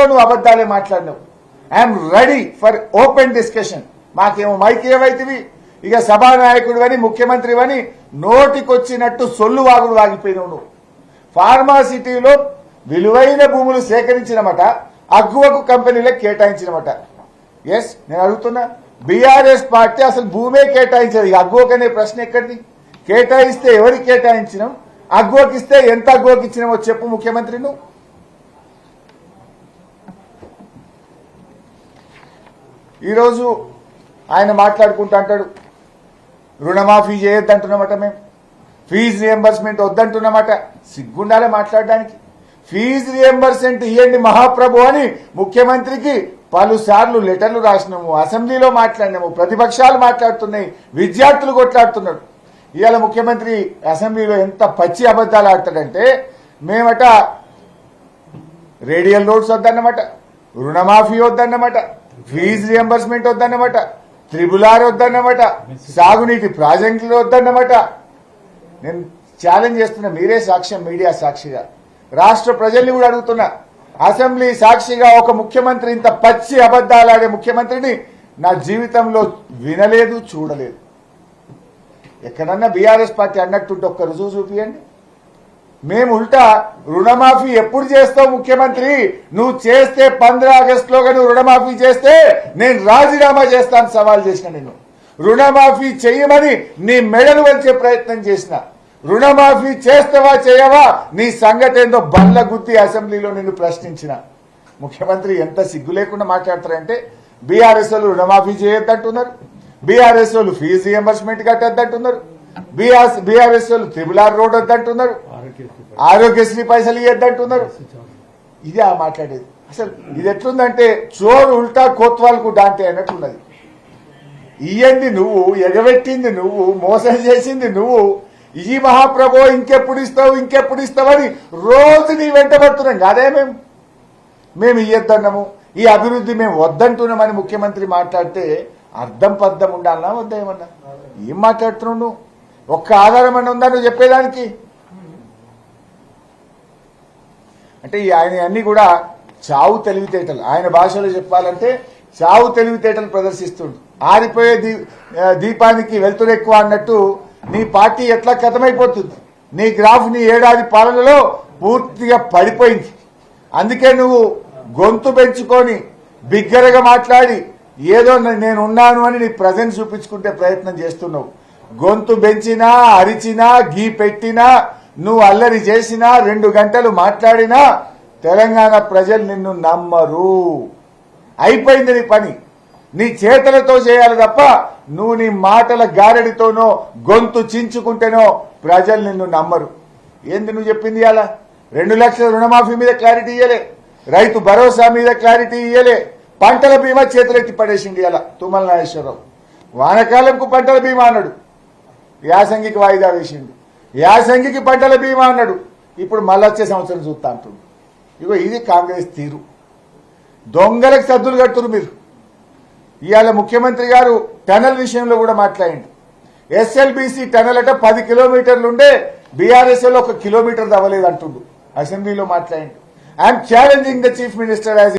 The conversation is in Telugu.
నువ్వు అబద్ధాలే మాట్లాడినావు. I'm ready for open discussion. మాకేమో మైక్ ఏవైతివి, ఇక సభానాయకుడు అని ముఖ్యమంత్రి అని నోటికొచ్చినట్టు సొల్లు వాగుడు వాగిపోయినావు. నువ్వు ఫార్మాసిటీలో విలువైన భూములు సేకరించినమాట, అగ్గువకు కంపెనీలకు కేటాయించినమాట. ఎస్, నేను అడుగుతున్నా, బీఆర్ఎస్ పార్టీ అసలు భూమే కేటాయించదు. అగ్గువకు అనే ప్రశ్న ఎక్కడిది? కేటాయిస్తే ఎవరికి కేటాయించినాం, అగ్గువకి ఇస్తే ఎంత అగ్గువకి ఇచ్చినామో చెప్పు ముఖ్యమంత్రి. నువ్వు ఈరోజు ఆయన మాట్లాడుకుంటూ అంటాడు, రుణమాఫీ చేయొద్దంటున్నామట, మేము ఫీజు రియంబర్స్మెంట్ వద్దంటున్నామట. సిగ్గుండాలే మాట్లాడడానికి. ఫీజు రియంబర్స్మెంట్ ఇవ్వండి మహాప్రభు అని ముఖ్యమంత్రికి పలుసార్లు లెటర్లు రాసినాము, అసెంబ్లీలో మాట్లాడినాము, ప్రతిపక్షాలు మాట్లాడుతున్నాయి, విద్యార్థులు కొట్లాడుతున్నాడు. ఇవాళ ముఖ్యమంత్రి అసెంబ్లీలో ఎంత పచ్చి అబద్ధాలు ఆడతాడంటే, మేమట రేడియల్ రోడ్స్ వద్దన్నమాట, రుణమాఫీ వద్దన్నమాట, ఫీజు రియంబర్స్మెంట్ వద్దన్నమాట, త్రిబులార్ వద్దన్నమాట, సాగునీటి ప్రాజెక్టులు వద్దన్నమాట. నేను ఛాలెంజ్ చేస్తున్నా, మీరే సాక్ష్యం, మీడియా సాక్షిగా, రాష్ట్ర ప్రజల్ని కూడా అడుగుతున్నా, అసెంబ్లీ సాక్షిగా ఒక ముఖ్యమంత్రి ఇంత పచ్చి అబద్ధాలాడే ముఖ్యమంత్రిని నా జీవితంలో వినలేదు, చూడలేదు. ఎక్కడన్నా బీఆర్ఎస్ పార్టీ అన్నట్టుంటే ఒక్క రుజువు చూపియండి. మేము ఉల్టా రుణమాఫీ ఎప్పుడు చేస్తావు ముఖ్యమంత్రి, నువ్వు చేస్తే 15 ఆగస్టులోగా నువ్వు రుణమాఫీ చేస్తే నేను రాజీనామా చేస్తాను సవాల్ చేసిన. నేను రుణమాఫీ చెయ్యమని నీ మెడలు వంచే ప్రయత్నం చేసిన. రుణమాఫీ చేస్తావా చేయవా నీ సంగతి ఏందో బండ్ల గుద్ది అసెంబ్లీలో నిన్ను ప్రశ్నించిన. ముఖ్యమంత్రి ఎంత సిగ్గు లేకుండా మాట్లాడతారంటే, బీఆర్ఎస్ వాళ్ళు రుణమాఫీ చేయొద్దంటున్నారు, బీఆర్ఎస్ వాళ్ళు ఫీజు రియంబర్స్మెంట్ కట్టొద్దంటున్నారు, బీఆర్ఎస్ వాళ్ళు త్రిబులార్ రోడ్ వద్దంటున్నారు, ఆరోగ్యశ్రీ పైసలు ఇవ్వద్దంటున్నారు. ఇదే మాట్లాడేది. అసలు ఇది ఎట్లుందంటే చోరు ఉల్టా కోత్వాలకు డాంటే అన్నట్లున్నది. ఇయ్యంది నువ్వు, ఎగబెట్టింది నువ్వు, మోసం చేసింది నువ్వు. ఈ మహాప్రభో ఇంకెప్పుడు ఇస్తావని రోజు నీ వెంటబడుతున్నాం కాదే. మేము ఇయ్యొద్దన్నాము, ఈ అభివృద్ధి మేము వద్దంటున్నామని ముఖ్యమంత్రి మాట్లాడితే అర్థం పద్ధం ఉండాలన్నా వద్దా? ఏమన్నా ఏం మాట్లాడుతున్నావు నువ్వు? ఒక్క ఆధారం అన్న ఉందా నువ్వు చెప్పేదానికి? అంటే ఆయన అన్ని కూడా చావు తెలివితేటలు, ఆయన భాషలో చెప్పాలంటే చావు తెలివితేటలు ప్రదర్శిస్తుండు. ఆరిపోయే దీపానికి వెలుతురు ఎక్కువ అన్నట్టు నీ పార్టీ ఎట్లా కథమైపోతుంది. నీ గ్రాఫ్ నీ ఏడాది పాలనలో పూర్తిగా పడిపోయింది. అందుకే నువ్వు గొంతు పెంచుకొని బిగ్గరగా మాట్లాడి ఏదో నేనున్నాను అని నీ ప్రజెన్స్ చూపించుకుంటే ప్రయత్నం చేస్తున్నావు. గొంతు పెంచినా, అరిచినా, గీ పెట్టినా, నువ్వు అల్లరి చేసినా, 2 గంటలు మాట్లాడినా తెలంగాణ ప్రజలు నిన్ను నమ్మరు. అయిపోయింది నీ పని. నీ చేతలతో చేయాలి తప్ప నువ్వు నీ మాటల గారడితోనో గొంతు చించుకుంటేనో ప్రజలు నిన్ను నమ్మరు. ఏంది నువ్వు చెప్పింది? అలా 2 లక్షల రుణమాఫీ మీద క్లారిటీ ఇయ్యలే, రైతు భరోసా మీద క్లారిటీ ఇయ్యలే, పంటల బీమా చేతులెత్తి పడేసింది అలా తుమ్మల నాగేశ్వరరావు. వానకాలంకు పంటల బీమా అన్నాడు, యాసంగికి వాయిదా వేసిండు. యాసంగికి పంటల బీమా అన్నాడు, ఇప్పుడు మళ్ళీ వచ్చే సంవత్సరం చూస్తా అంటుండు. ఇగో ఇది కాంగ్రెస్ తీరు. దొంగలకు సద్దులు కడుతున్నారు మీరు. ఇవాళ ముఖ్యమంత్రి గారు టనల్ విషయంలో కూడా మాట్లాడిండు. ఎస్ఎల్బీసీ టనల్ అట 10 కిలోమీటర్లుండే బీఆర్ఎస్ లో 1 కిలోమీటర్ అవ్వలేదు అంటుండు. అసెంబ్లీలో మాట్లాడిండు. I'm challenging the chief minister as